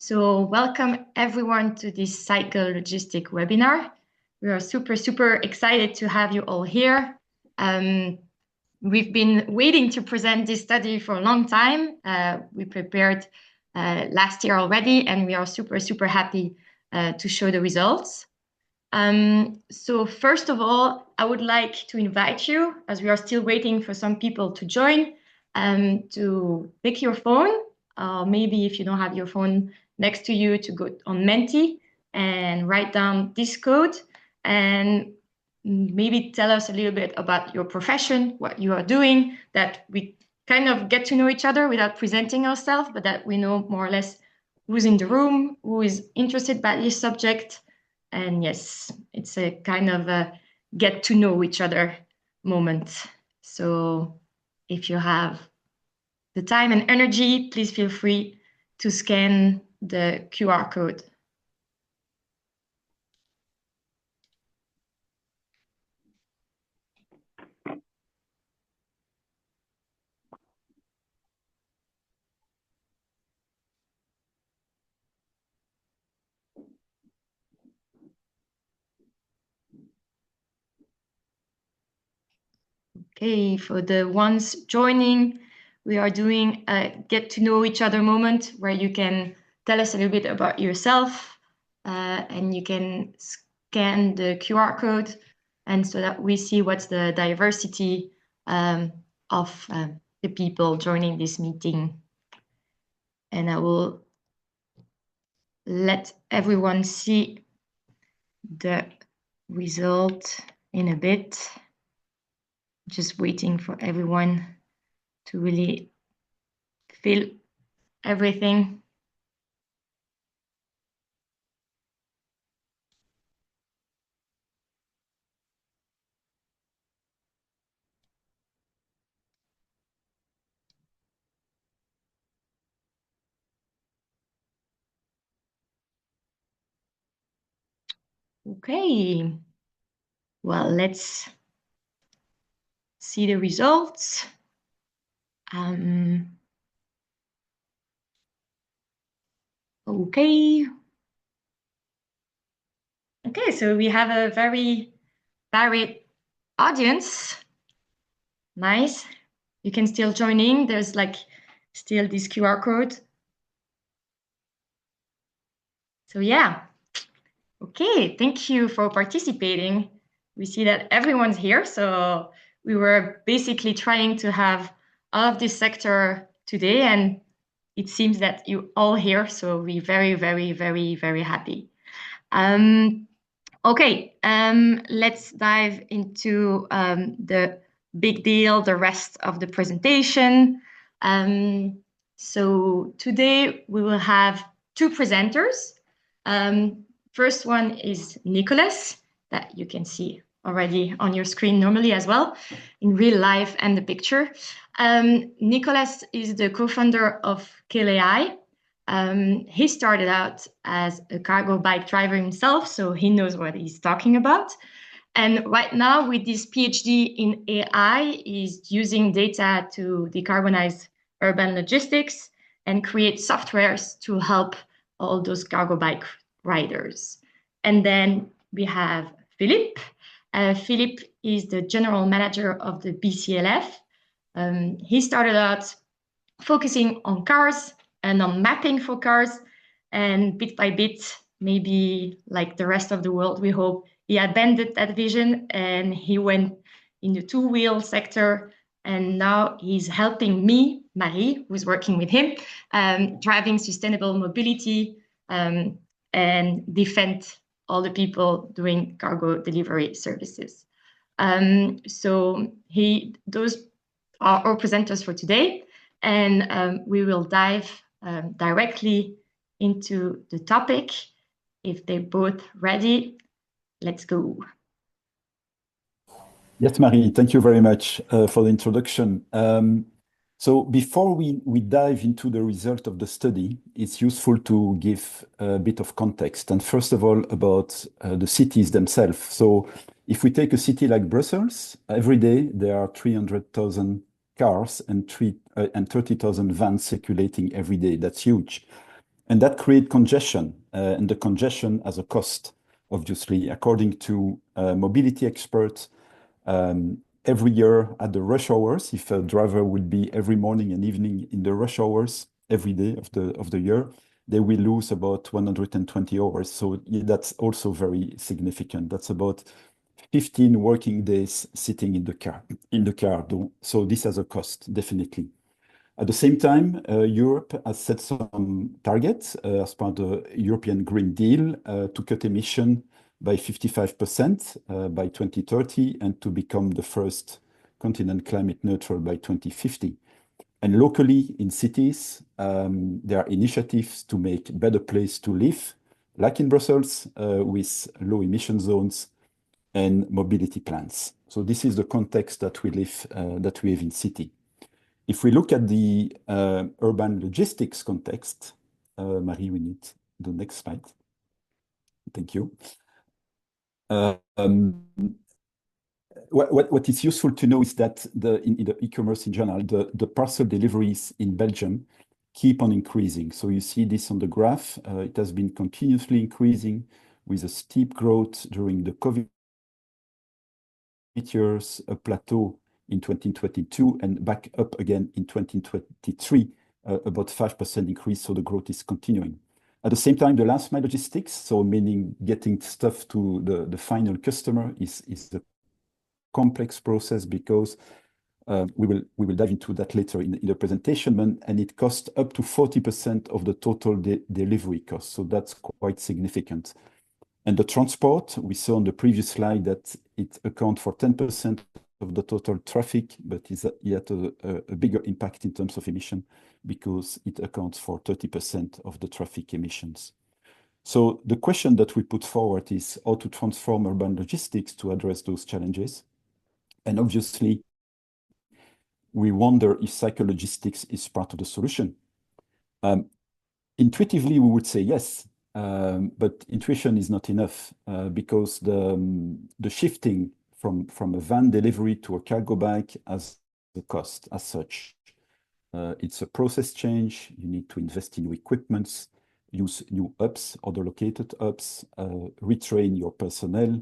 So welcome everyone to this cycle logistic webinar. We are super excited to have you all here. We've been waiting to present this study for a long time. We prepared last year already, and we are super happy to show the results. So first of all, I would like to invite you, as we are still waiting for some people to join, to pick your phone. Maybe if you don't have your phone next to you, to go on Menti and write down this code and maybe tell us a little bit about your profession, what you are doing, that we kind of get to know each other without presenting ourselves, but that we know more or less who's in the room, who is interested by this subject. And yes, it's a kind of a get to know each other moment. So if you have the time and energy, please feel free to scan the QR code. Okay, for the ones joining, we are doing a get to know each other moment where you can tell us a little bit about yourself and you can scan the QR code, and so that we see what's the diversity of the people joining this meeting. And I will let everyone see the result in a bit. Just waiting for everyone to really fill everything. Okay, well, let's see the results. Okay, so we have a very varied audience. Nice. You can still join in. There's like still this QR code. So yeah. Okay, thank you for participating. We see that everyone's here, so we were basically trying to have all of this sector today, and it seems that you all here, so we're very happy. Okay, let's dive into the big deal, the rest of the presentation. So today we will have two presenters. First one is Nicolas, that you can see already on your screen normally as well, in real life and the picture. Nicolas is the co-founder of 𝗀𝗃. He started out as a cargo bike driver himself, so he knows what he's talking about. And right now, with this PhD in AI, he's using data to decarbonize urban logistics and create softwares to help all those cargo bike riders. And then we have Philippe. Philippe is the general manager of the BCLF. He started out focusing on cars and on mapping for cars, and bit by bit, maybe like the rest of the world, we hope, he abandoned that vision and he went in the two-wheel sector, and now he's helping me, Marie, who's working with him, driving sustainable mobility and defend all the people doing cargo delivery services. So those are our presenters for today, and we will dive directly into the topic. If they're both ready, let's go. Yes, Marie, thank you very much for the introduction. So before we dive into the result of the study, it's useful to give a bit of context. And first of all, about the cities themselves. So if we take a city like Brussels, every day there are 300,000 cars and 30,000 vans circulating every day. That's huge. And that creates congestion, and the congestion has a cost, obviously, according to mobility experts. Every year at the rush hours, if a driver would be every morning and evening in the rush hours, every day of the year, they will lose about 120 hours. So that's also very significant. That's about 15 working days sitting in the car. So this has a cost, definitely. At the same time, Europe has set some targets as part of the European Green Deal to cut emission by 55% by 2030 and to become the first continent climate neutral by 2050. And locally in cities, there are initiatives to make a better place to live, like in Brussels, with low emission zones and mobility plans. So this is the context that we have in city. If we look at the urban logistics context, Marie, we need the next slide. Thank you. What is useful to know is that in the e-commerce in general, the parcel deliveries in Belgium keep on increasing. So you see this on the graph. It has been continuously increasing with a steep growth during the COVID years, a plateau in 2022 and back up again in 2023, about 5% increase, so the growth is continuing. At the same time, the last mile logistics, so meaning getting stuff to the final customer is a complex process because we will dive into that later in the presentation, and it costs up to 40% of the total delivery cost, so that's quite significant. And the transport, we saw on the previous slide that it accounts for 10% of the total traffic, but it's yet a bigger impact in terms of emission because it accounts for 30% of the traffic emissions. So the question that we put forward is how to transform urban logistics to address those challenges. And obviously, we wonder if cyclo-logistics is part of the solution. Intuitively, we would say yes, but intuition is not enough because the shifting from a van delivery to a cargo bike has a cost as such. It's a process change. You need to invest in new equipments, use new hubs, other located hubs, retrain your personnel,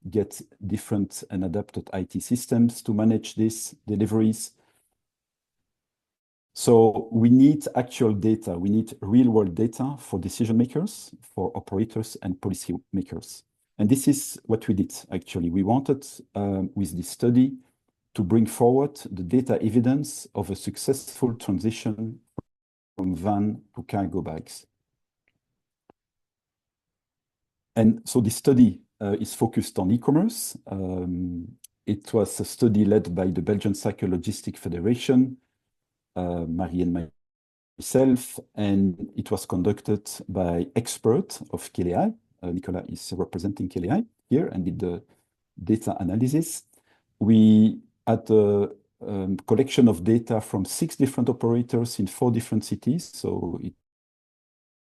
get different and adapted IT systems to manage these deliveries. So we need actual data. We need real-world data for decision makers, for operators and policy makers. And this is what we did, actually. We wanted, with this study, to bring forward the data evidence of a successful transition from van to cargo bikes. And so this study is focused on e-commerce. It was a study led by the Belgian Cyclo-Logistic Federation, Marie and myself, and it was conducted by experts of 𝗂𝘂𝗀. Nicolas is representing 𝗂𝘂𝗀 here and did the data analysis. We had a collection of data from 6 different operators in 4 different cities. So it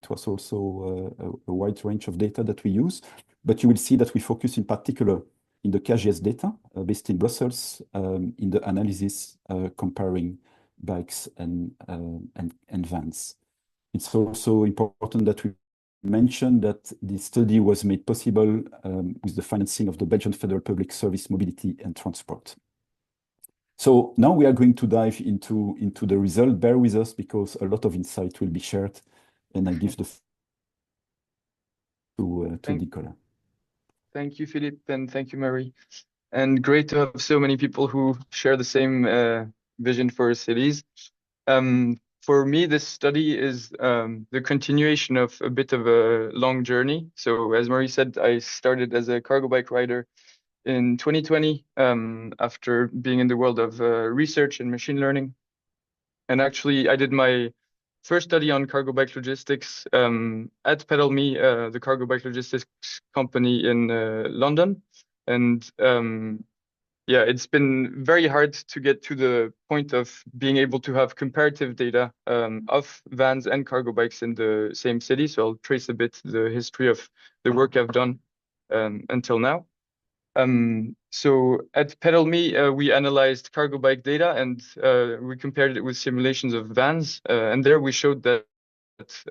was also a wide range of data that we use. But you will see that we focus in particular in the 𝗂𝘂𝗀 data based in Brussels, in the analysis comparing bikes and vans. It's also important that we mention that the study was made possible with the financing of the Belgian Federal Public Service Mobility and Transport. So now we are going to dive into the result. Bear with us because a lot of insight will be shared, and I give the to Nicolas. Thank you, Philippe, and thank you, Marie. And great to have so many people who share the same vision for cities. For me, this study is the continuation of a bit of a long journey. So as Marie said, I started as a cargo bike rider in 2020 after being in the world of research and machine learning. And actually, I did my first study on cargo bike logistics at 𝗱𝗿𝗄, the cargo bike logistics company in London. And yeah, it's been very hard to get to the point of being able to have comparative data of vans and cargo bikes in the same city. So I'll trace a bit the history of the work I've done until now. So at 𝗱𝗿𝗄, we analyzed cargo bike data and we compared it with simulations of vans. And there we showed that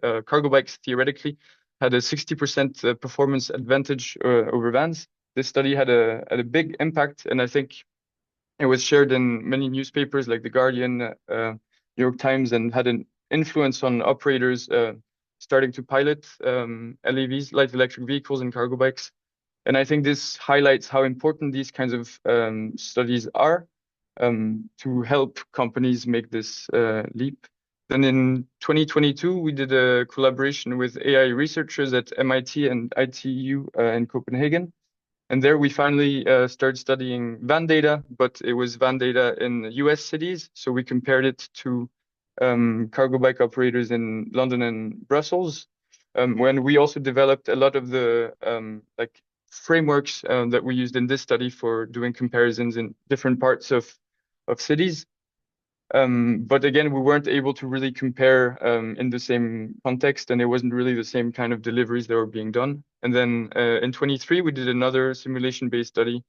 cargo bikes theoretically had a 60% performance advantage over vans. This study had a big impact, and I think it was shared in many newspapers like The Guardian, New York Times, and had an influence on operators starting to pilot LEVs, light electric vehicles, and cargo bikes. And I think this highlights how important these kinds of studies are to help companies make this leap. Then in 2022, we did a collaboration with AI researchers at MIT and ITU in Copenhagen. And there we finally started studying van data, but it was van data in US cities. So we compared it to cargo bike operators in London and Brussels. When we also developed a lot of the like frameworks that we used in this study for doing comparisons in different parts of cities. But again, we weren't able to really compare in the same context, and it wasn't really the same kind of deliveries that were being done. And then in 23, we did another simulation-based study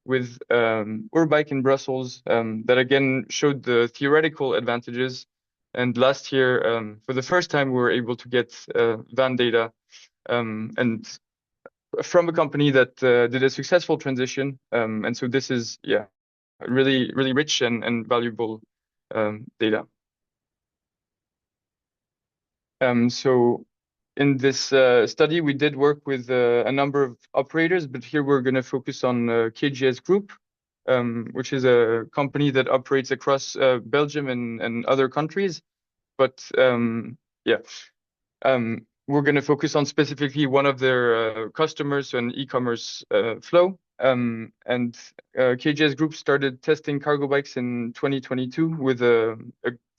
with 𝗿𝗏bike in Brussels that again showed the theoretical advantages. And last year, for the first time, we were able to get van data and from a company that did a successful transition. And so this is, yeah, really, really rich and valuable data. So in this study, we did work with a number of operators, but here we're going to focus on 𝗂𝘁's group, which is a company that operates across Belgium and other countries. But yeah, we're going to focus on specifically one of their customers, so an e-commerce flow. And 𝗂𝘁's group started testing cargo bikes in 2022 with a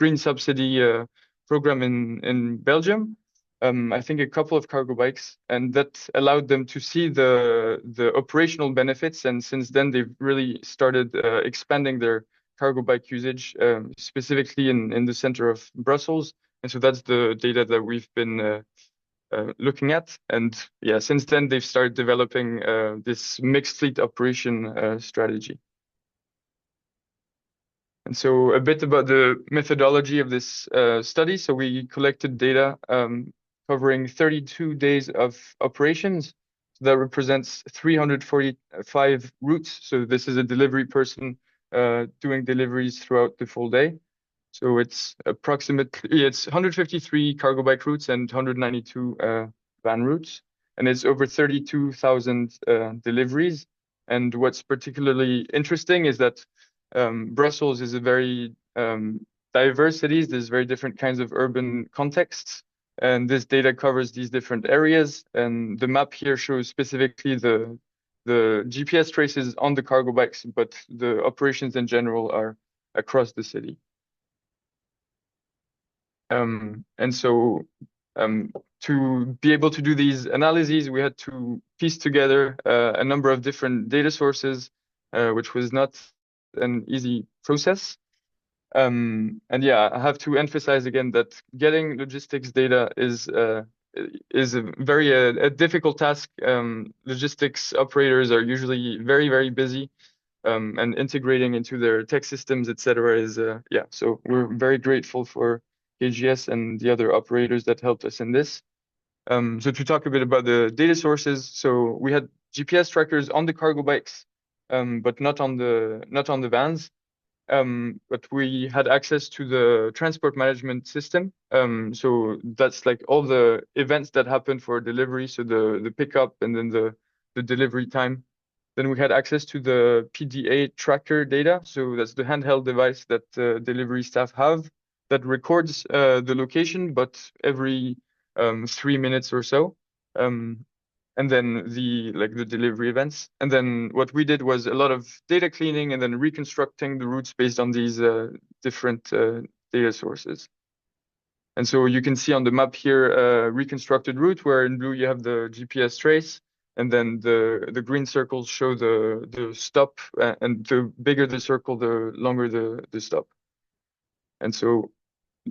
green subsidy program in Belgium. I think a couple of cargo bikes, and that allowed them to see the operational benefits. And since then, they've really started expanding their cargo bike usage, specifically in the center of Brussels. And so that's the data that we've been looking at. And yeah, since then, they've started developing this mixed fleet operation strategy. And so a bit about the methodology of this study. So we collected data covering 32 days of operations. So that represents 345 routes. So this is a delivery person doing deliveries throughout the full day. So it's approximately, it's 153 cargo bike routes and 192 van routes. And it's over 32,000 deliveries. And what's particularly interesting is that Brussels is a very diverse city. There's very different kinds of urban contexts. And this data covers these different areas. And the map here shows specifically the GPS traces on the cargo bikes, but the operations in general are across the city. And so to be able to do these analyses, we had to piece together a number of different data sources, which was not an easy process. And yeah, I have to emphasize again that getting logistics data is a very difficult task. Logistics operators are usually very, very busy, and integrating into their tech systems, etc. is yeah. So we're very grateful for 𝗂𝘁 and the other operators that helped us in this. So to talk a bit about the data sources, so we had GPS trackers on the cargo bikes, but not on the vans. But we had access to the transport management system. So that's like all the events that happen for delivery, so the pickup and then the delivery time. Then we had access to the PDA tracker data. So that's the handheld device that delivery staff have that records the location, but every 3 minutes or so. And then the delivery events. And then what we did was a lot of data cleaning and then reconstructing the routes based on these different data sources. And so you can see on the map here, reconstructed route, where in blue you have the GPS trace, and then the green circles show the stop, and the bigger the circle, the longer the stop. And so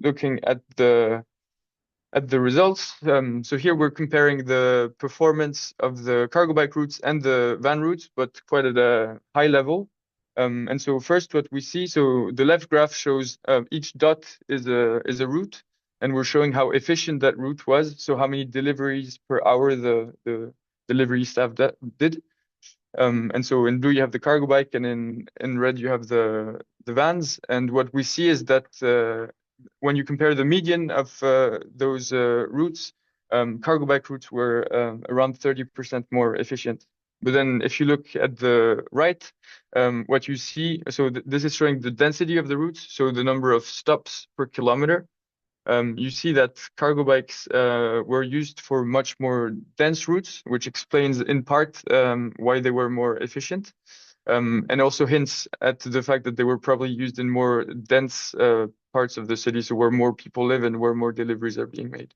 looking at the results, so here we're comparing the performance of the cargo bike routes and the van routes, but quite at a high level. And so first what we see, so the left graph shows each dot is a route. and we're showing how efficient that route was. So how many deliveries per hour the delivery staff did. And so in blue you have the cargo bike, and in red you have the vans. And what we see is that when you compare the median of those routes, cargo bike routes were around 30% more efficient. But then if you look at the right, what you see, so this is showing the density of the routes, so the number of stops per kilometer. You see that cargo bikes were used for much more dense routes, which explains in part why they were more efficient, and also hints at the fact that they were probably used in more dense parts of the city, so where more people live and where more deliveries are being made.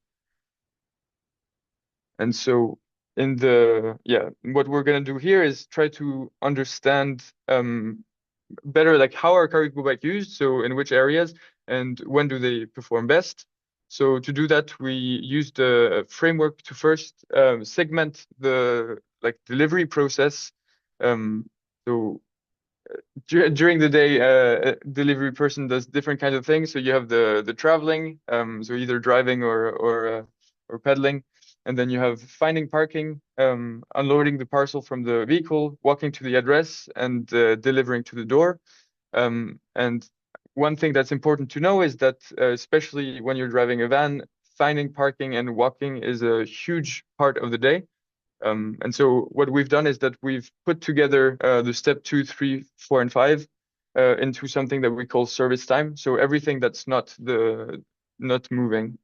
And so what we're going to do here is try to understand better, like, how are cargo bike used, so in which areas, and when do they perform best. So to do that, we used a framework to first segment the delivery process. So during the day, a delivery person does different kinds of things. So you have the traveling, so either driving or pedaling. And then you have finding parking, unloading the parcel from the vehicle, walking to the address, and delivering to the door. And one thing that's important to know is that, especially when you're driving a van, finding parking and walking is a huge part of the day. And so what we've done is that we've put together the step 2, 3, 4, and 5 into something that we call service time. So everything that's not moving.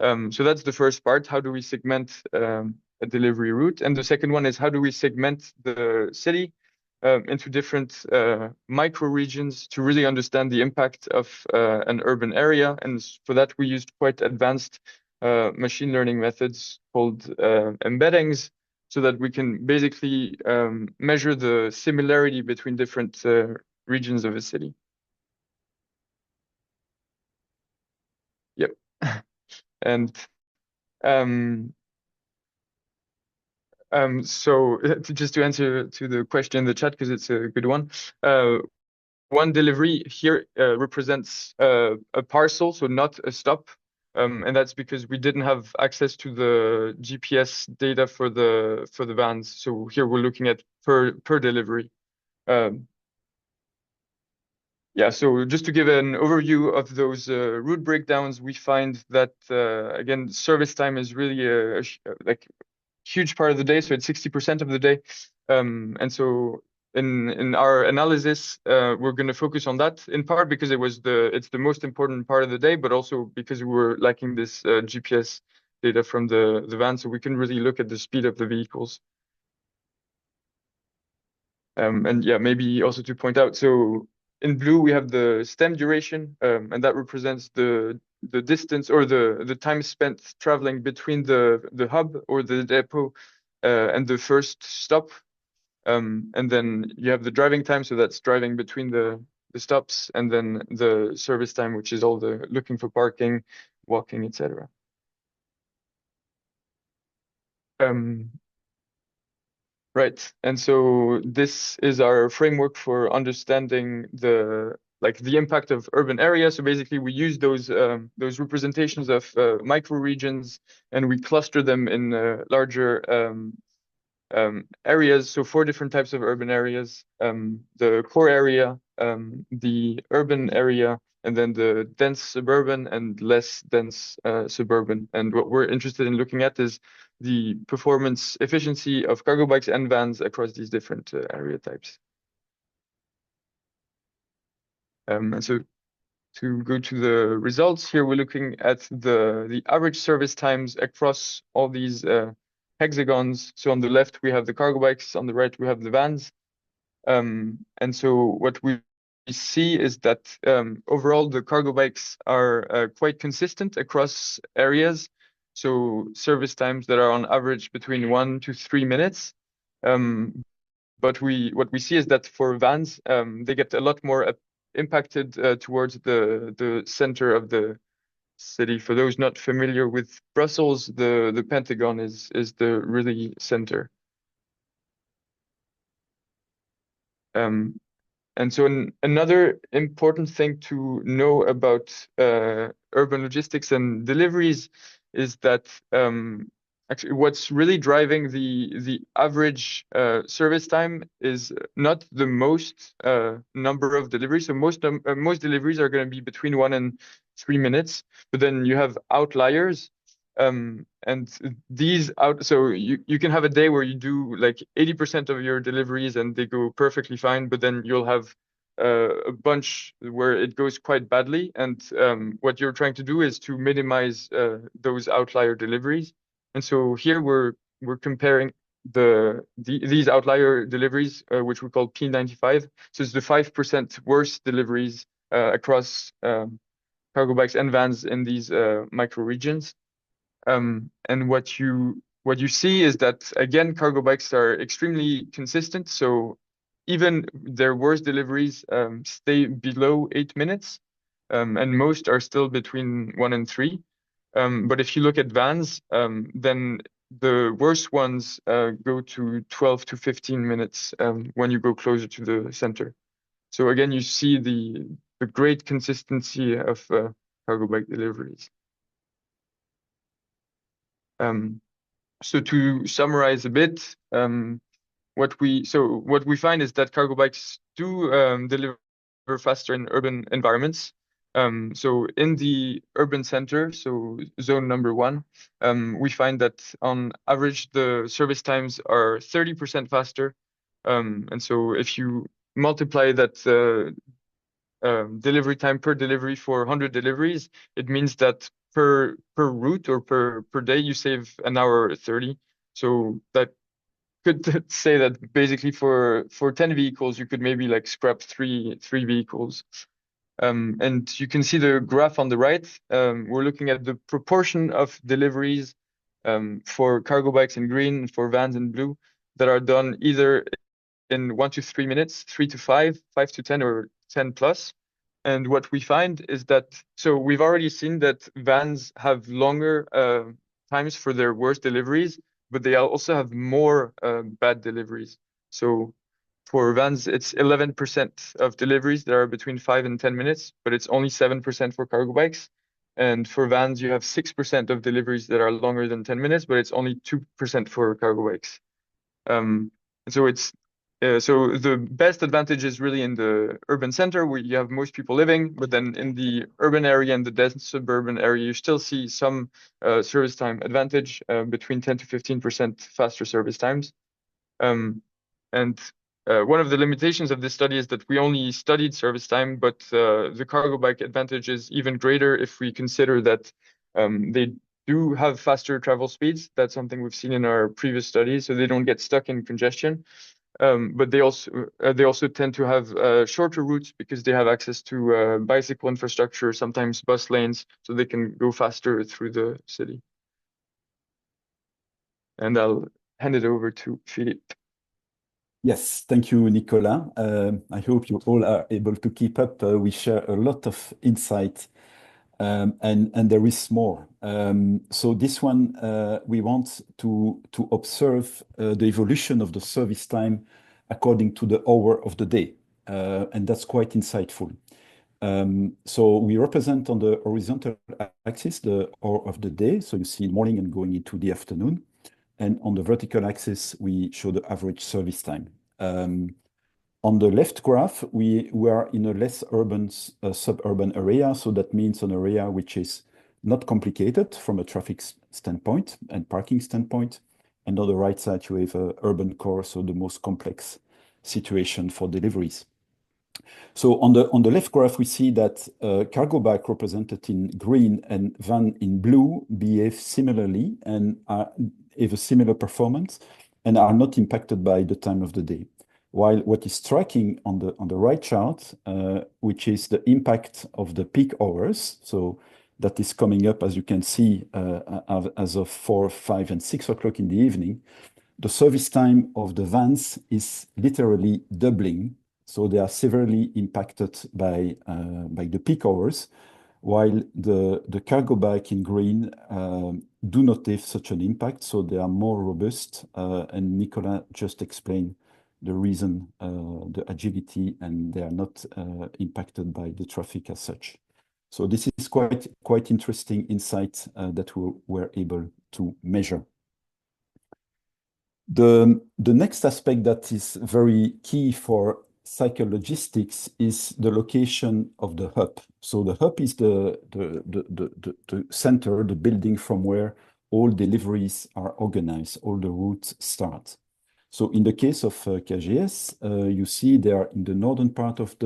So that's the first part. How do we segment a delivery route? And the second one is, how do we segment the city into different micro regions to really understand the impact of an urban area? And for that, we used quite advanced machine learning methods called embeddings, so that we can basically measure the similarity between different regions of a city. Yep. And so just to answer to the question in the chat, because it's a good one, one delivery here represents a parcel, so not a stop. And that's because we didn't have access to the GPS data for the vans. So here we're looking at per delivery. Yeah, so just to give an overview of those route breakdowns, we find that again, service time is really a huge part of the day. So it's 60% of the day. And so in our analysis, we're going to focus on that, in part because it's the most important part of the day, but also because we were lacking this GPS data from the van, so we can really look at the speed of the vehicles. And yeah, maybe also to point out, so in blue we have the stem duration, and that represents the distance or the time spent traveling between the hub or the depot and the first stop. And then you have the driving time, so that's driving between the stops, and then the service time, which is all the looking for parking, walking, etc. Right, and so this is our framework for understanding the impact of urban areas. So basically, we use those representations of micro regions, and we cluster them in larger areas. So 4 different types of urban areas: the core area, the urban area, and then the dense suburban and less dense suburban. And what we're interested in looking at is the performance efficiency of cargo bikes and vans across these different area types. And so to go to the results here, we're looking at the average service times across all these hexagons. So on the left, we have the cargo bikes. On the right, we have the vans. And so what we see is that overall, the cargo bikes are quite consistent across areas. So service times that are on average between 1 to 3 minutes. But what we see is that for vans, they get a lot more impacted towards the center of the city. For those not familiar with Brussels, the Pentagon is the really center. And so another important thing to know about urban logistics and deliveries is that actually what's really driving the average service time is not the most number of deliveries. So most deliveries are going to be between 1 and 3 minutes, but then you have outliers. And these so you can have a day where you do like 80% of your deliveries and they go perfectly fine, but then you'll have a bunch where it goes quite badly. And what you're trying to do is to minimize those outlier deliveries. And so here we're comparing these outlier deliveries, which we call P95. So it's the 5% worst deliveries across cargo bikes and vans in these micro regions. And what you see is that, again, cargo bikes are extremely consistent. So even their worst deliveries stay below 8 minutes, and most are still between 1 and 3. But if you look at vans, then the worst ones go to 12 to 15 minutes when you go closer to the center. So again, you see the great consistency of cargo bike deliveries. So to summarize a bit, what we find is that cargo bikes do deliver faster in urban environments. So in the urban center, so zone number 1, we find that on average the service times are 30% faster. And so if you multiply that delivery time per delivery for 100 deliveries, it means that per route or per day you save an hour 30. So that could say that basically for 10 vehicles you could maybe like scrap three vehicles. And you can see the graph on the right. We're looking at the proportion of deliveries for cargo bikes in green, for vans in blue, that are done either in 1 to 3 minutes, 3 to 5, 5 to 10, or 10 plus. And what we find is that, so we've already seen that vans have longer times for their worst deliveries, but they also have more bad deliveries. So for vans, it's 11% of deliveries that are between 5 and 10 minutes, but it's only 7% for cargo bikes. And for vans, you have 6% of deliveries that are longer than 10 minutes, but it's only 2% for cargo bikes. So it's so the best advantage is really in the urban center where you have most people living, but then in the urban area and the dense suburban area, you still see some service time advantage between 10 to 15% faster service times. And one of the limitations of this study is that we only studied service time, but the cargo bike advantage is even greater if we consider that they do have faster travel speeds. That's something we've seen in our previous studies, so they don't get stuck in congestion. But they also tend to have shorter routes because they have access to bicycle infrastructure, sometimes bus lanes, so they can go faster through the city. And I'll hand it over to Philippe. Yes, thank you, Nicolas. I hope you all are able to keep up. We share a lot of insight, and there is more. So this one, we want to observe the evolution of the service time according to the hour of the day, and that's quite insightful. So we represent on the horizontal axis the hour of the day, so you see morning and going into the afternoon. And on the vertical axis, we show the average service time. On the left graph, we are in a less urban, suburban area. So that means an area which is not complicated from a traffic standpoint and parking standpoint. And on the right side, you have an urban core, so the most complex situation for deliveries. So on the left graph, we see that cargo bike represented in green and van in blue behave similarly and have a similar performance and are not impacted by the time of the day. While what is striking on the right chart, which is the impact of the peak hours, so that is coming up, as you can see, as of 4, 5, and 6 o'clock in the evening, the service time of the vans is literally doubling. So they are severely impacted by the peak hours, while the cargo bike in green do not have such an impact, so they are more robust. And Nicolas just explained the reason, the agility, and they are not impacted by the traffic as such. So this is quite interesting insight that we were able to measure. The next aspect that is very key for cyclogistics is the location of the hub. So the hub is the center, the building from where all deliveries are organized, all the routes start. So in the case of 𝗂𝗂𝗃, you see they are in the northern part of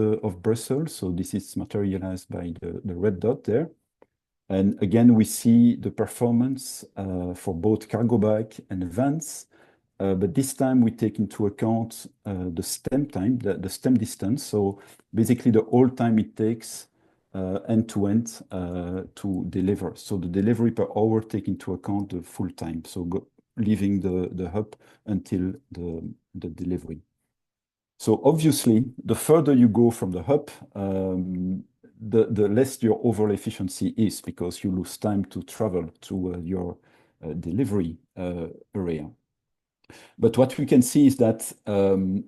Brussels. So this is materialized by the red dot there. And again, we see the performance for both cargo bike and vans. But this time we take into account the stem time, the stem distance. So basically the whole time it takes end to end to deliver. So the delivery per hour take into account the full time. So leaving the hub until the delivery. So obviously, the further you go from the hub, the less your overall efficiency is, because you lose time to travel to your delivery area. But what we can see is that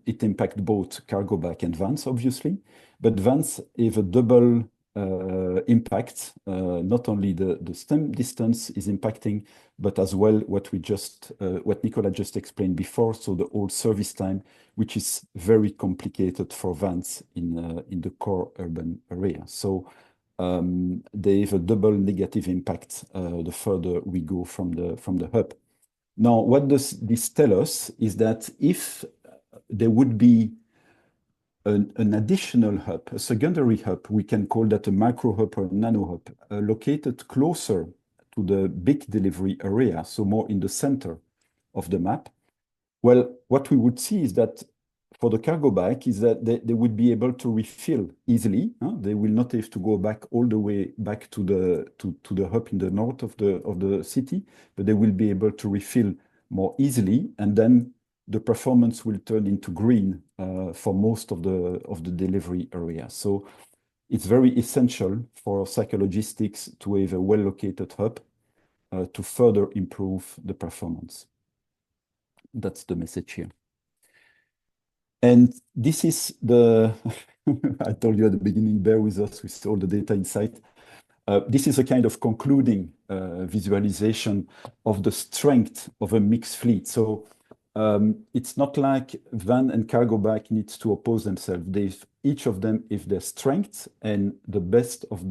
it impacts both cargo bike and vans, obviously. But vans have a double impact. Not only the stem distance is impacting, but as well what Nicolas just explained before. So the whole service time, which is very complicated for vans in the core urban area. So they have a double negative impact the further we go from the hub. Now, what does this tell us is that if there would be an additional hub, a secondary hub, we can call that a micro hub or a nano hub, located closer to the big delivery area, so more in the center of the map. Well, what we would see is that for the cargo bike is that they would be able to refill easily. They will not have to go back all the way back to the hub in the north of the city, but they will be able to refill more easily, and then the performance will turn into green for most of the delivery area. So it's very essential for cyclogistics to have a well-located hub to further improve the performance. That's the message here. And this is I told you at the beginning, bear with us with all the data inside. This is a kind of concluding visualization of the strength of a mixed fleet. So it's not like van and cargo bike needs to oppose themselves. Each of them have their strengths, and the best of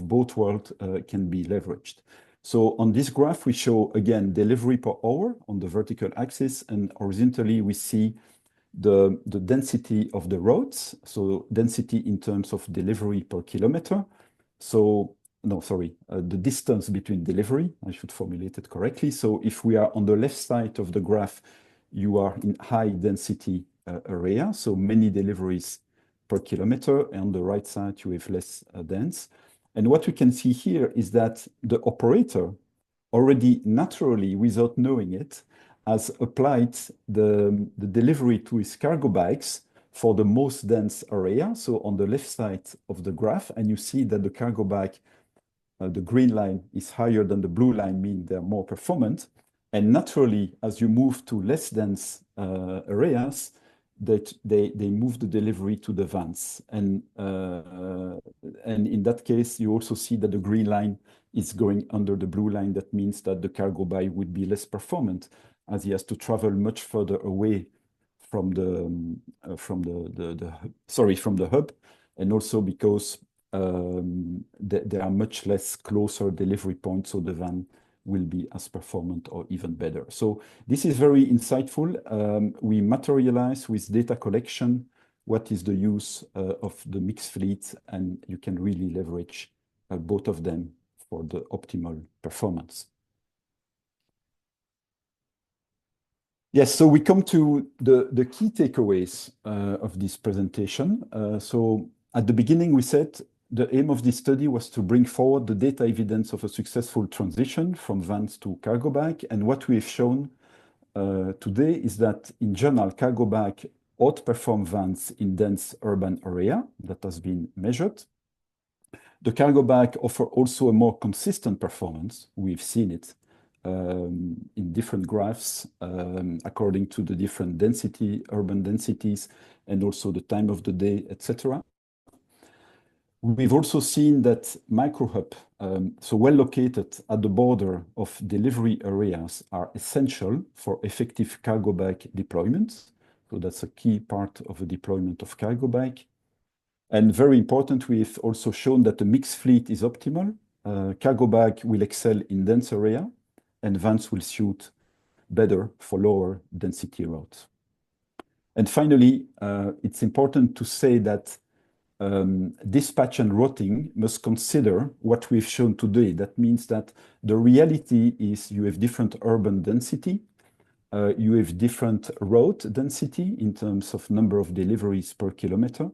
both worlds can be leveraged. So on this graph, we show again delivery per hour on the vertical axis, and horizontally we see the density of the roads. So density in terms of delivery per kilometer. So no, sorry, the distance between delivery. I should formulate it correctly. So if we are on the left side of the graph, you are in high density area, so many deliveries per kilometer, and on the right side you have less dense. And what we can see here is that the operator already naturally, without knowing it, has applied the delivery to his cargo bikes for the most dense area. So on the left side of the graph, and you see that the cargo bike, the green line is higher than the blue line, meaning they're more performant. And naturally, as you move to less dense areas, that they move the delivery to the vans. And in that case, you also see that the green line is going under the blue line. That means that the cargo bike would be less performant, as he has to travel much further away from the hub, and also because there are much less closer delivery points, so the van will be as performant or even better. So this is very insightful. We materialize with data collection what is the use of the mixed fleet, and you can really leverage both of them for the optimal performance. Yes, so we come to the key takeaways of this presentation. So at the beginning, we said the aim of this study was to bring forward the data evidence of a successful transition from vans to cargo bike. And what we have shown today is that in general, cargo bike outperform vans in dense urban area. That has been measured. The cargo bike offer also a more consistent performance. We've seen it in different graphs according to the different density, urban densities, and also the time of the day, etc. We've also seen that micro-hub, so well located at the border of delivery areas, are essential for effective cargo bike deployments. So that's a key part of the deployment of cargo bike. And very important, we've also shown that the mixed fleet is optimal. Cargo bike will excel in dense area, and vans will suit better for lower density routes. And finally, it's important to say that dispatch and routing must consider what we've shown today. That means that the reality is you have different urban density, you have different road density in terms of number of deliveries per kilometer,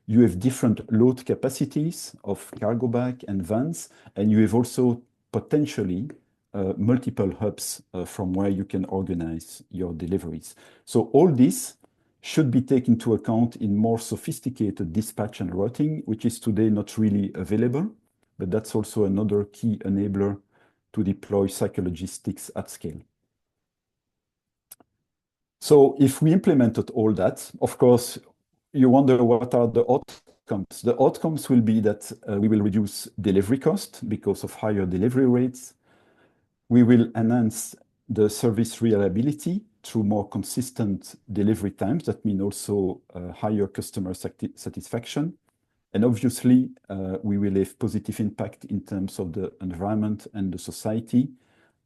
you have different load capacities of cargo bike and vans, and you have also potentially multiple hubs from where you can organize your deliveries. So all this should be taken into account in more sophisticated dispatch and routing, which is today not really available, but that's also another key enabler to deploy cyclogistics at scale. So if we implemented all that, of course, you wonder what are the outcomes. The outcomes will be that we will reduce delivery cost because of higher delivery rates. We will enhance the service reliability through more consistent delivery times. That means also higher customer satisfaction. And obviously, we will have positive impact in terms of the environment and the society,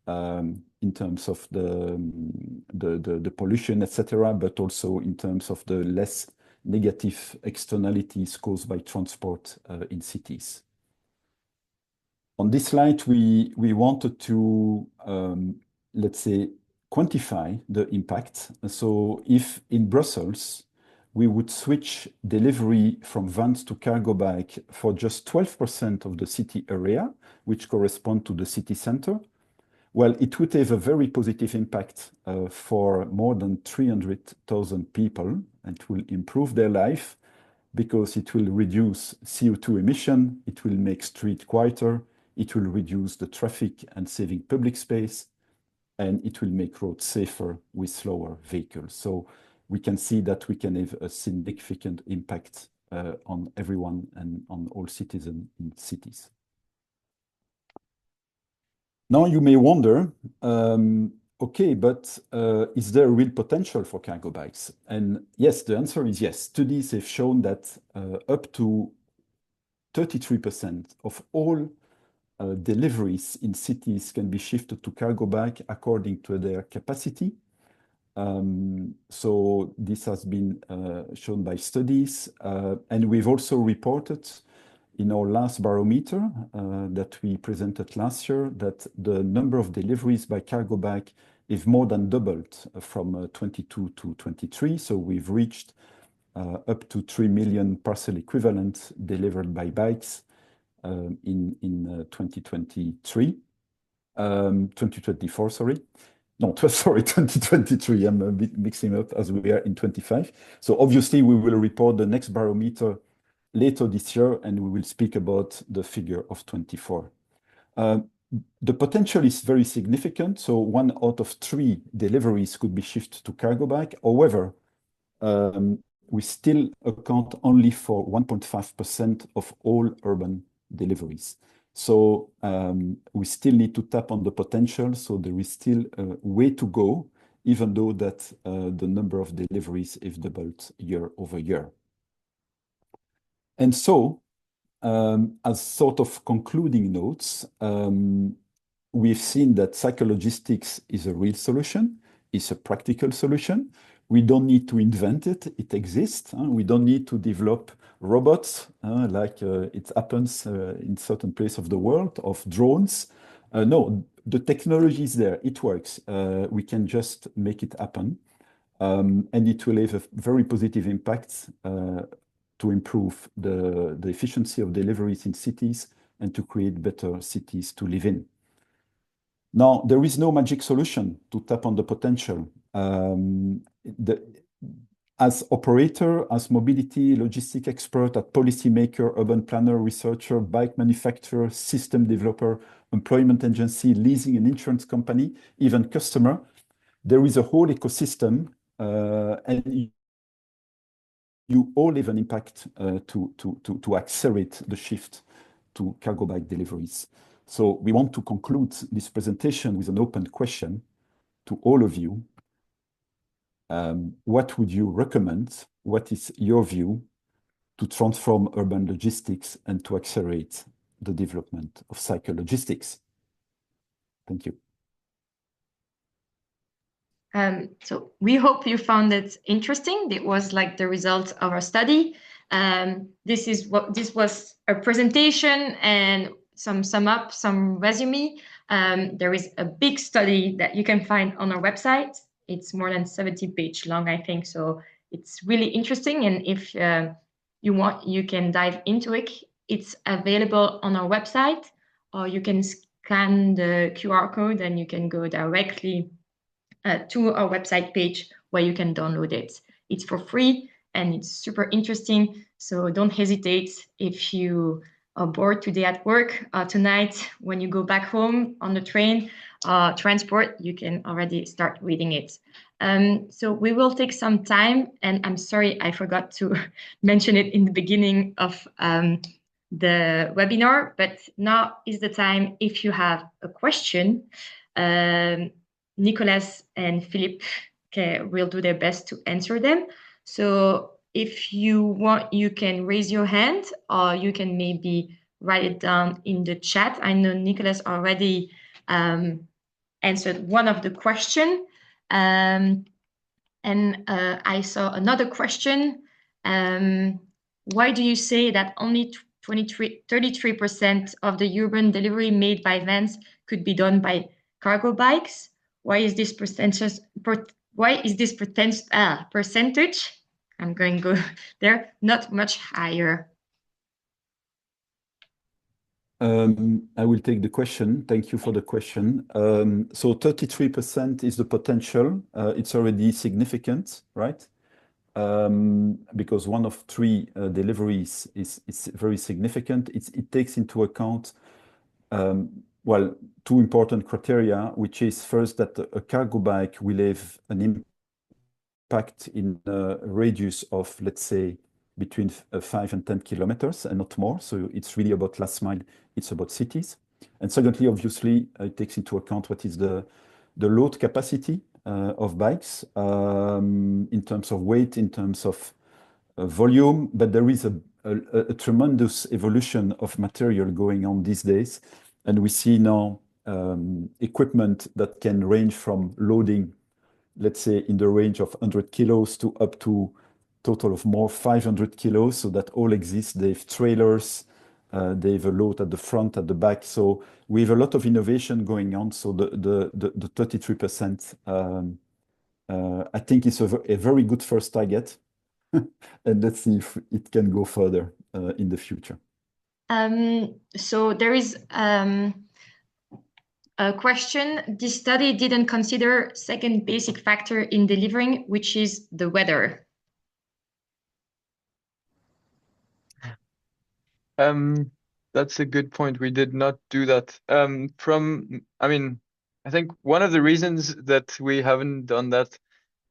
in terms of the pollution, etc., but also in terms of the less negative externalities caused by transport in cities. On this slide, we wanted to, let's say, quantify the impact. So if in Brussels, we would switch delivery from vans to cargo bike for just 12% of the city area, which correspond to the city center, well, it would have a very positive impact for more than 300,000 people. It will improve their life because it will reduce CO2 emission, it will make street quieter, it will reduce the traffic and saving public space, and it will make roads safer with slower vehicles. So we can see that we can have a significant impact on everyone and on all citizens in cities. Now you may wonder, okay, but is there a real potential for cargo bikes? And yes, the answer is yes. Studies have shown that up to 33% of all deliveries in cities can be shifted to cargo bike according to their capacity. So this has been shown by studies, and we've also reported in our last barometer that we presented last year that the number of deliveries by cargo bike is more than doubled from 22 to 23. So we've reached up to 3 million parcel equivalents delivered by bikes in 2024, sorry. No, sorry, 2023. I'm a bit mixing up as we are in 25. So obviously we will report the next barometer later this year, and we will speak about the figure of 24. The potential is very significant. So 1 out of 3 deliveries could be shifted to cargo bike. However, we still account only for 1.5% of all urban deliveries. So we still need to tap on the potential. So there is still a way to go, even though that the number of deliveries is doubled year over year. And so, as sort of concluding notes, we've seen that cyclogistics is a real solution, it's a practical solution. We don't need to invent it, it exists. We don't need to develop robots like it happens in certain places of the world, of drones. No, the technology is there, it works. We can just make it happen. And it will have a very positive impact to improve the efficiency of deliveries in cities and to create better cities to live in. Now, there is no magic solution to tap on the potential. As operator, as mobility, logistic expert, as policymaker, urban planner, researcher, bike manufacturer, system developer, employment agency, leasing and insurance company, even customer, there is a whole ecosystem and you all have an impact to accelerate the shift to cargo bike deliveries. So we want to conclude this presentation with an open question to all of you. What would you recommend? What is your view to transform urban logistics and to accelerate the development of cycle logistics? Thank you. So we hope you found it interesting. It was like the result of our study. This was a presentation and some sum up, some resume. There is a big study that you can find on our website. It's more than 70 pages long, I think. So it's really interesting. And if you want, you can dive into it. It's available on our website, or you can scan the QR code and you can go directly to our website page where you can download it. It's for free and it's super interesting. So don't hesitate if you are bored today at work or tonight when you go back home on the train transport, you can already start reading it. So we will take some time, and I'm sorry I forgot to mention it in the beginning of the webinar, but now is the time. If you have a question, Nicolas and Philippe will do their best to answer them. So if you want, you can raise your hand, or you can maybe write it down in the chat. I know Nicolas already answered one of the questions. And I saw another question. Why do you say that only 33% of the urban delivery made by vans could be done by cargo bikes? Why is this percentage? I'm going to go there. Not much higher. I will take the question. Thank you for the question. So 33% is the potential. It's already significant, right? Because 1 of 3 deliveries is very significant. It takes into account, well, 2 important criteria, which is first that a cargo bike will have an impact in a radius of, let's say, between 5 and 10 kilometers and not more. So it's really about last mile. It's about cities. And secondly, obviously, it takes into account what is the load capacity of bikes in terms of weight, in terms of volume. But there is a tremendous evolution of material going on these days. And we see now equipment that can range from loading, let's say, in the range of 100 kilos to up to total of more 500 kilos. So that all exists. They have trailers. They have a load at the front, at the back. So we have a lot of innovation going on. So the 33%, I think is a very good first target. And let's see if it can go further in the future. So there is a question. This study didn't consider second basic factor in delivering, which is the weather. That's a good point. We did not do that. I mean, I think one of the reasons that we haven't done that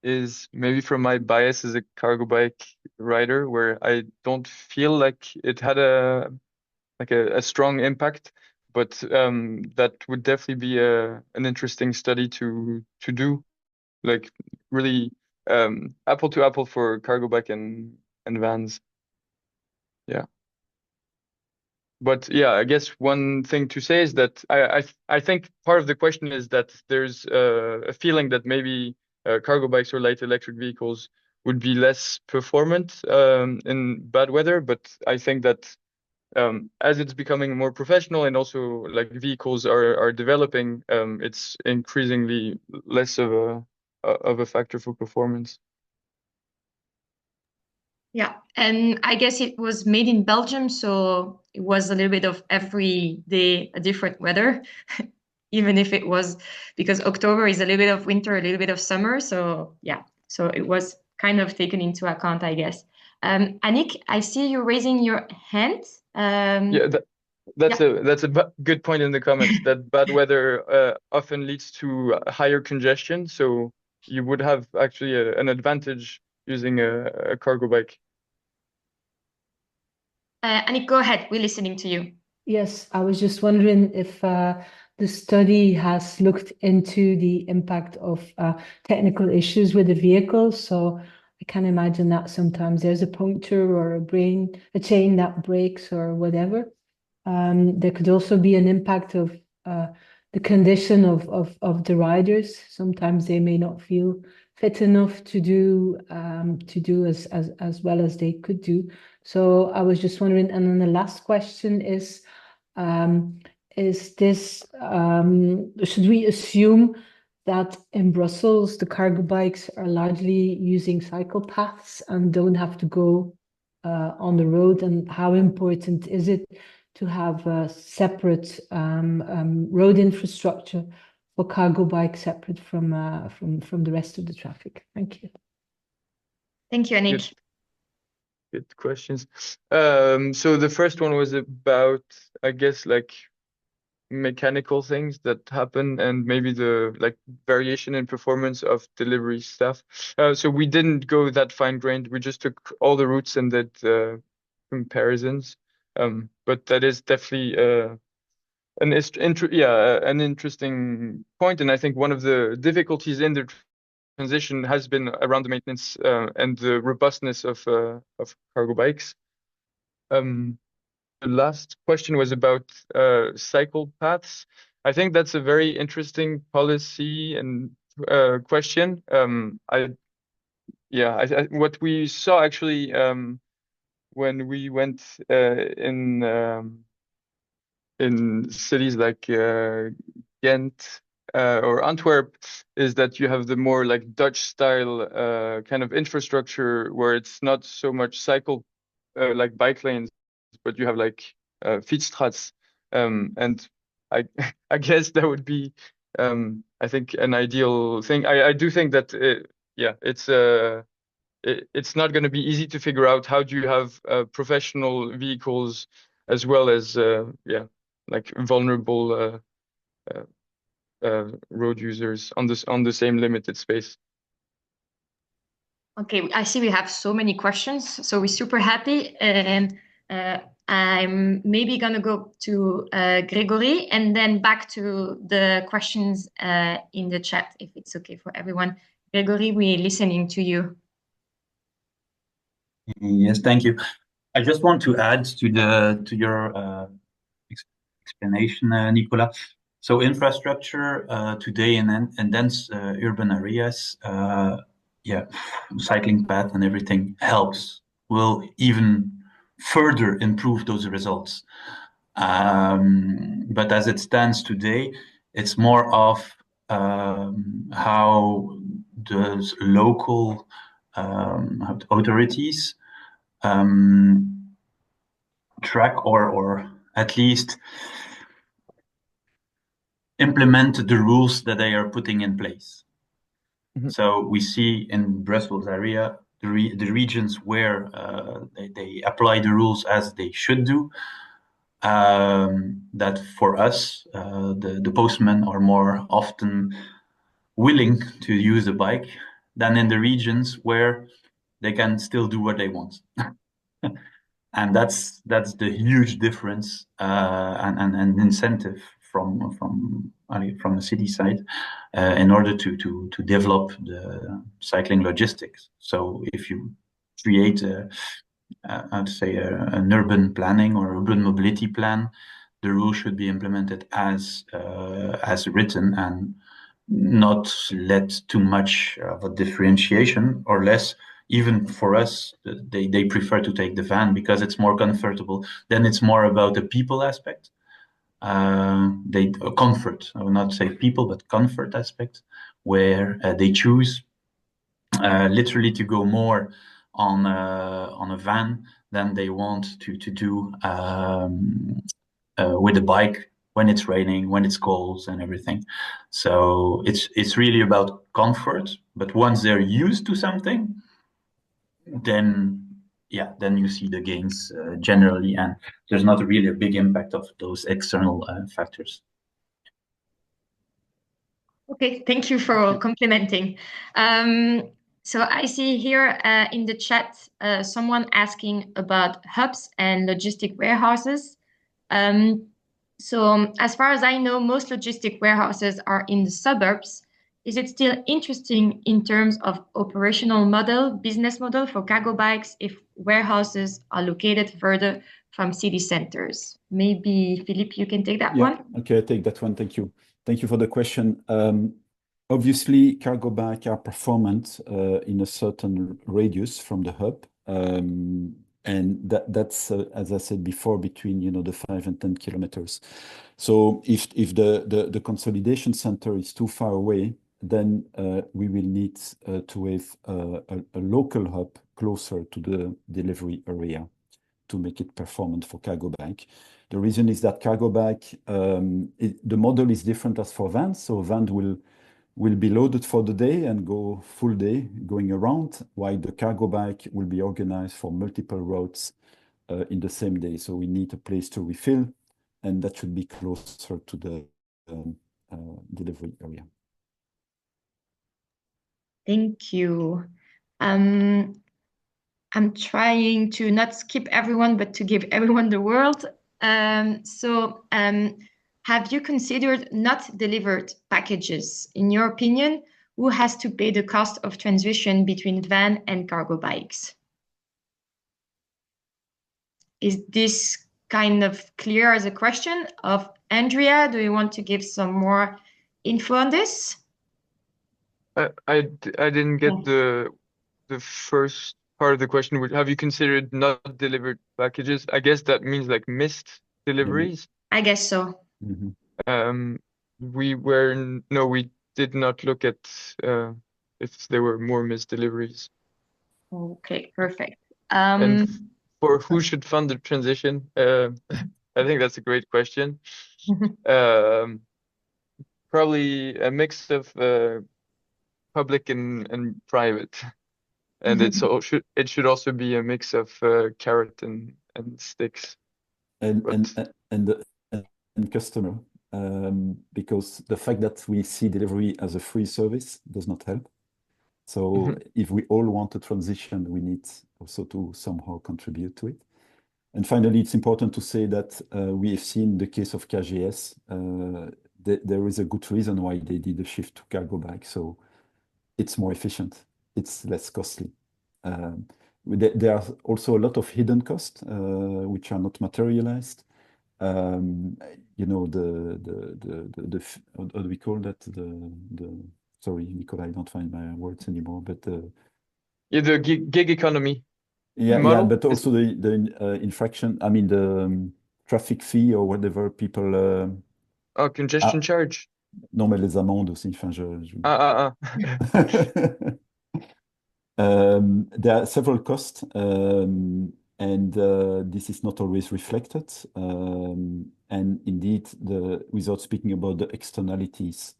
is maybe from my bias as a cargo bike rider, where I don't feel like it had a strong impact. But that would definitely be an interesting study to do, like really apple to apple for cargo bike and vans. Yeah. But yeah, I guess one thing to say is that I think part of the question is that there's a feeling that maybe cargo bikes or light electric vehicles would be less performant in bad weather. But I think that as it's becoming more professional and also like vehicles are developing, it's increasingly less of a factor for performance. Yeah, and I guess it was made in Belgium, so it was a little bit of every day a different weather, even if it was, because October is a little bit of winter, a little bit of summer. So yeah, so it was kind of taken into account, I guess. Annick, I see you raising your hand. Yeah, that's a good point in the comments, that bad weather often leads to higher congestion. So you would have actually an advantage using a cargo bike Annick, go ahead. We're listening to you. Yes, I was just wondering if the study has looked into the impact of technical issues with the vehicle. So I can imagine that sometimes there's a puncture or a chain that breaks or whatever. There could also be an impact of the condition of the riders. Sometimes they may not feel fit enough to do as well as they could do. So I was just wondering, and then the last question is this, should we assume that in Brussels, the cargo bikes are largely using cycle paths and don't have to go on the road? And how important is it to have a separate road infrastructure for cargo bikes separate from the rest of the traffic? Thank you. Thank you, Annick. Good questions. So the first one was about, I guess, like mechanical things that happen and maybe the like variation in performance of delivery stuff. So we didn't go that fine-grained. We just took all the routes and did comparisons. But that is definitely an interesting point. And I think one of the difficulties in the transition has been around the maintenance and the robustness of cargo bikes. The last question was about cycle paths. I think that's a very interesting policy and question. What we saw actually when we went in cities like Ghent or Antwerp is that you have the more like Dutch style kind of infrastructure where it's not so much cycle like bike lanes, but you have like fietsstraats, and I guess that would be I think an ideal thing. I do think that it's not going to be easy to figure out how do you have professional vehicles as well as like vulnerable road users on the same limited space. Okay, I see we have so many questions, so we're super happy, and I'm maybe gonna go to Gregory and then back to the questions in the chat, if it's okay for everyone. Gregory, we're listening to you. Yes, thank you. I just want to add to your explanation, Nicola. So infrastructure today in dense urban areas, cycling path and everything will even further improve those results. But as it stands today, it's more of how the local authorities track or at least implement the rules that they are putting in place. Mm-hmm. So we see in Brussels area the regions where they apply the rules as they should do. That for us, the postmen are more often willing to use a bike than in the regions where they can still do what they want. And that's the huge difference and incentive from the city side in order to develop the cycling logistics. So if you create an urban planning or urban mobility plan, the rule should be implemented as written and not let too much of a differentiation or less. Even for us, they prefer to take the van because it's more comfortable. Then it's more about the people aspect. Comfort, I will not say people, but comfort aspect, where they choose literally to go more on a van than they want to do with a bike when it's raining, when it's cold and everything. So it's really about comfort. But once they're used to something, then you see the gains generally, and there's not really a big impact of those external factors. Okay, thank you for complimenting. So I see here in the chat someone asking about hubs and logistic warehouses. As far as I know, most logistic warehouses are in the suburbs. Is it still interesting in terms of operational model, business model for cargo bikes if warehouses are located further from city centers? Maybe, Philippe, you can take that one? Okay, I take that one. Thank you. Thank you for the question. Obviously, cargo bikes are performant in a certain radius from the hub. And that's, as I said before, between the 5 and 10 kilometers. So if the consolidation center is too far away, then we will need to have a local hub closer to the delivery area to make it performant for cargo bike. The reason is that cargo bike, the model is different as for vans. So van will be loaded for the day and go full day going around, while the cargo bike will be organized for multiple routes in the same day. So we need a place to refill, and that should be closer to the delivery area. Thank you. I'm trying to not skip everyone, but to give everyone the word. Have you considered not delivered packages? In your opinion, who has to pay the cost of transition between van and cargo bikes? Is this kind of clear as a question of Andrea? Do you want to give some more info on this? I didn't get the first part of the question. Have you considered not delivered packages? I guess that means like missed deliveries. I guess so. Mm-hmm. We did not look at if there were more missed deliveries. Okay, perfect. And for who should fund the transition, I think that's a great question. Probably a mix of public and private, and it should also be a mix of carrot and sticks. And customer, because the fact that we see delivery as a free service does not help. So if we all want to transition, we need also to somehow contribute to it. And finally, it's important to say that we have seen the case of 𝗂𝗂. There is a good reason why they did the shift to cargo bike. So it's more efficient, it's less costly. There are also a lot of hidden costs which are not materialized. How do we call that? Sorry, Nicola, I don't find my words anymore. But the gig economy. Yeah, but also the infraction. I mean the traffic fee or whatever people. Congestion charge. Non, mais les amendes aussi. Enfin, there are several costs, and this is not always reflected. And indeed, without speaking about the externalities,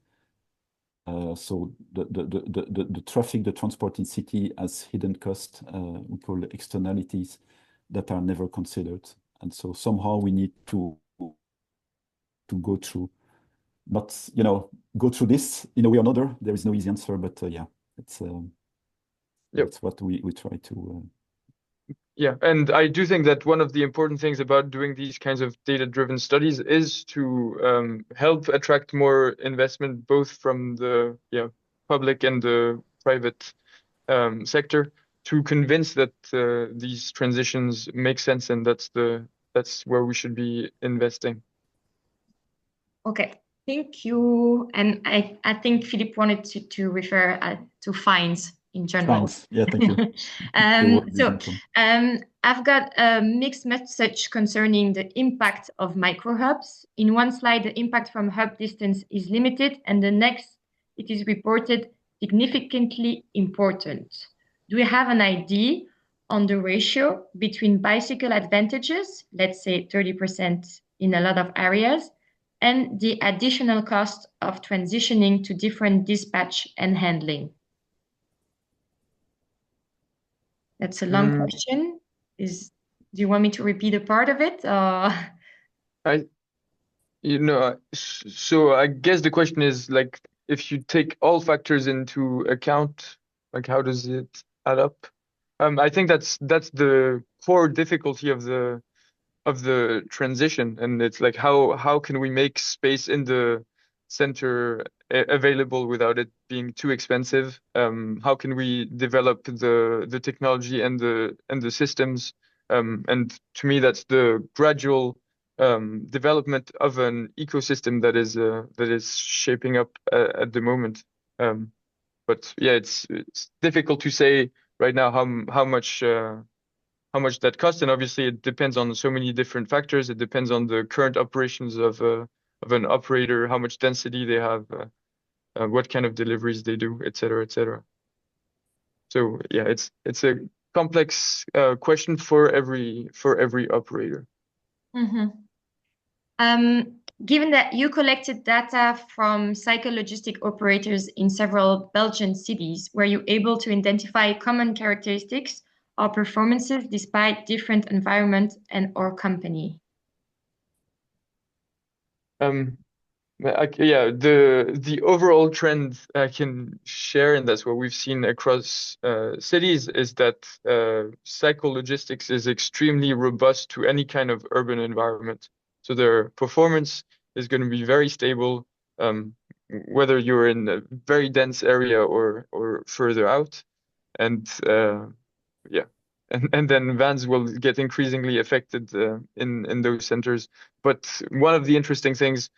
so the traffic, the transport in city has hidden costs, we call externalities, that are never considered. And so somehow we need to go through, not go through this in a way or another. There is no easy answer, but yeah, that's what we try to. Yeah, and I do think that one of the important things about doing these kinds of data-driven studies is to help attract more investment, both from the public and the private sector, to convince that these transitions make sense, and that's where we should be investing. Okay, thank you. And I think Philippe wanted to refer to fines in general. Fines. Yeah, thank you. I've got a mixed message concerning the impact of microhubs. In one slide, the impact from hub distance is limited, and the next, it is reported significantly important. Do we have an idea on the ratio between bicycle advantages, let's say 30% in a lot of areas, and the additional cost of transitioning to different dispatch and handling? That's a long question. Do you want me to repeat a part of it? So I guess the question is, like, if you take all factors into account, Like, how does it add up? I think that's the core difficulty of the transition, and it's like how can we make space in the center available without it being too expensive? How can we develop the technology and the systems? And to me, that's the gradual development of an ecosystem that is shaping up at the moment. But yeah, it's difficult to say right now how much that costs, and obviously it depends on so many different factors. It depends on the current operations of an operator, how much density they have, what kind of deliveries they do, et cetera, et cetera. So yeah, it's a complex question for every operator. Given that you collected data from psychologistic operators in several Belgian cities, were you able to identify common characteristics or performances despite different environment and or company? Yeah, the overall trend I can share, and that's what we've seen across cities, is that psychologistics is extremely robust to any kind of urban environment. So their performance is going to be very stable, whether you're in a very dense area or further out. And yeah, and then vans will get increasingly affected in those centers. But one of the interesting things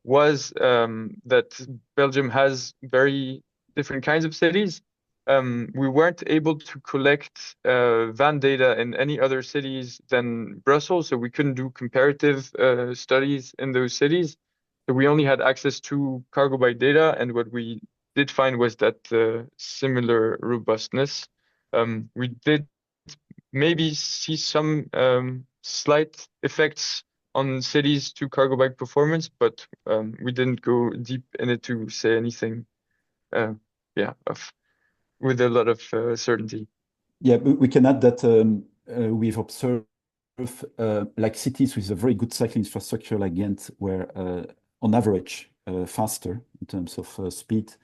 was that Belgium has very different kinds of cities. We weren't able to collect van data in any other cities than Brussels, so we couldn't do comparative studies in those cities. So we only had access to cargo bike data, and what we did find was that similar robustness. We did maybe see some slight effects on cities to cargo bike performance, but we didn't go deep in it to say anything with a lot of certainty. Yeah, we can add that we've observed like cities with a very good cycling infrastructure like Ghent were on average faster in terms of speed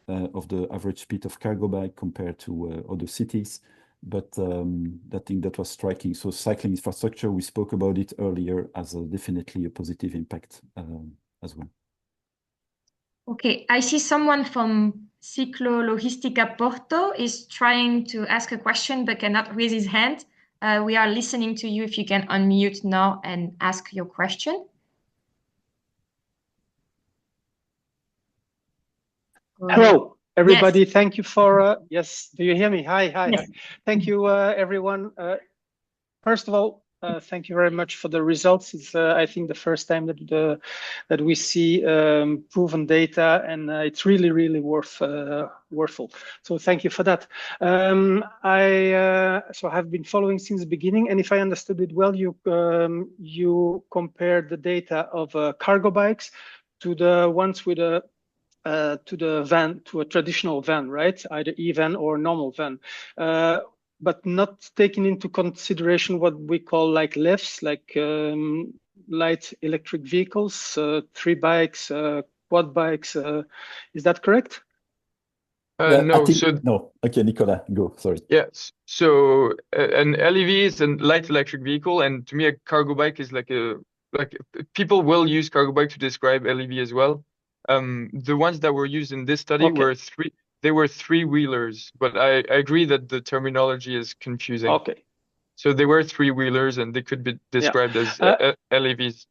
of the average speed of cargo bike compared to other cities. But I think that was striking. So cycling infrastructure, we spoke about it earlier, as definitely a positive impact as well. Okay, I see someone from 𝗃𝗄𝘃𝗃𝗿𝗃 is trying to ask a question but cannot raise his hand. We are listening to you if you can unmute now and ask your question. Hello, everybody. Yes. Thank you for, yes, do you hear me? Hi. Yes. Thank you, everyone. First of all, thank you very much for the results. It's, I think, the first time that we see proven data, and it's really worthful. So thank you for that. I have been following since the beginning, and if I understood it well, you compared the data of cargo bikes to the ones with a to a traditional van, right? Either e-van or normal van. But not taking into consideration what we call like LEVs, like light electric vehicles, 3 bikes, quad bikes. Is that correct? No. No. Okay, Nicolas, go. Sorry. Yes. So an LEV is a light electric vehicle, and to me, a cargo bike is like people will use cargo bike to describe LEV as well. The ones that were used in this study were three-wheelers, but I agree that the terminology is confusing. Okay. So they were three-wheelers, and they could be described as LEVs.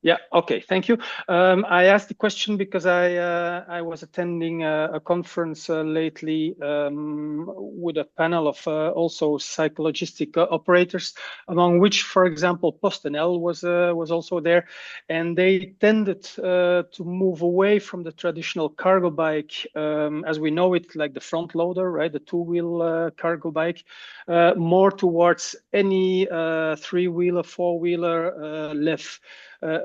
Yeah. Okay. Thank you. I asked the question because I was attending a conference lately with a panel of also psychologistic operators, among which, for example, PostNL was also there, and they tended to move away from the traditional cargo bike as we know it, like the front loader, right, the 2-wheel cargo bike, more towards any 3-wheeler, 4-wheeler LEV.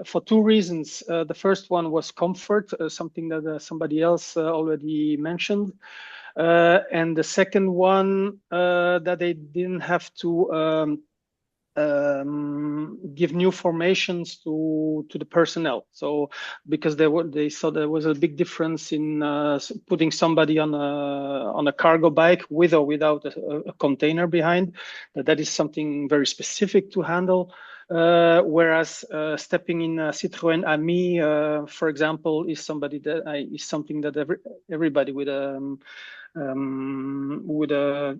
For 2 reasons. The first one was comfort, something that somebody else already mentioned. And the second one, that they didn't have to give new formations to the personnel. So because they saw there was a big difference in putting somebody on a cargo bike with or without a container behind. That is something very specific to handle. Whereas stepping in Citroën Ami, for example, is something that everybody with a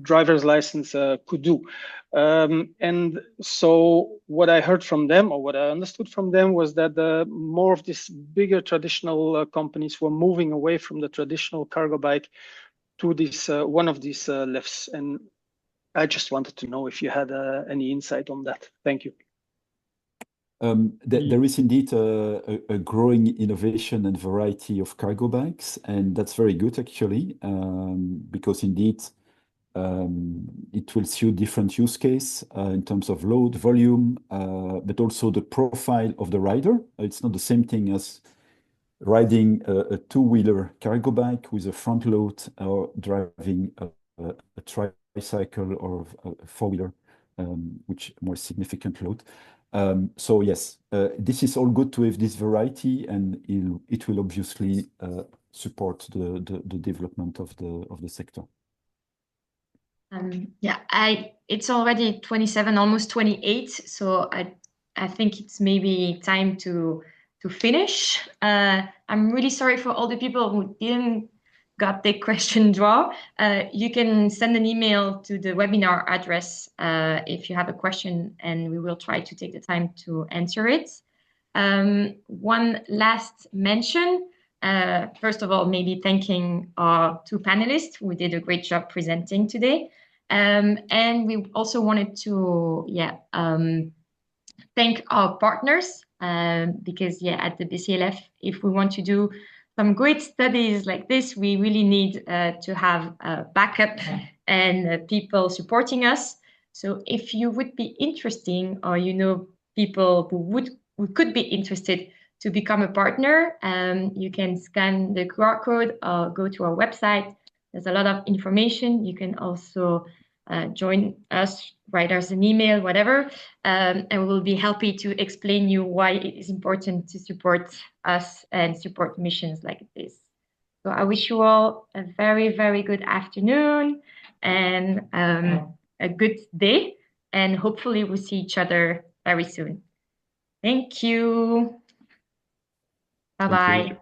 driver's license could do. And so what I heard from them, or what I understood from them, was that more of these bigger traditional companies were moving away from the traditional cargo bike to this one of these 𝗱𝗃s. And I just wanted to know if you had any insight on that. Thank you. There is indeed a growing innovation and variety of cargo bikes, and that's very good actually, because indeed it will suit different use case in terms of load, volume, but also the profile of the rider. It's not the same thing as riding a two-wheeler cargo bike with a front load, or driving a tricycle or a four-wheeler, which more significant load. So yes, this is all good to have this variety, and it will obviously support the development of the sector. Yeah, it's already 27, almost 28, so I think it's maybe time to finish. I'm really sorry for all the people who didn't got the question draw. You can send an email to the webinar address if you have a question, and we will try to take the time to answer it. One last mention. First of all, maybe thanking our two panelists who did a great job presenting today. And we also wanted to thank our partners, because at the BCLF, if we want to do some great studies like this, we really need to have backup and people supporting us. So if you would be interested, or you know people who could be interested to become a partner, you can scan the QR code or go to our website. There's a lot of information. You can also join us, write us an email, whatever, and we will be happy to explain you why it is important to support us and support missions like this. So I wish you all a very, very good afternoon and a good day, and hopefully we'll see each other very soon. Thank you. Bye-bye.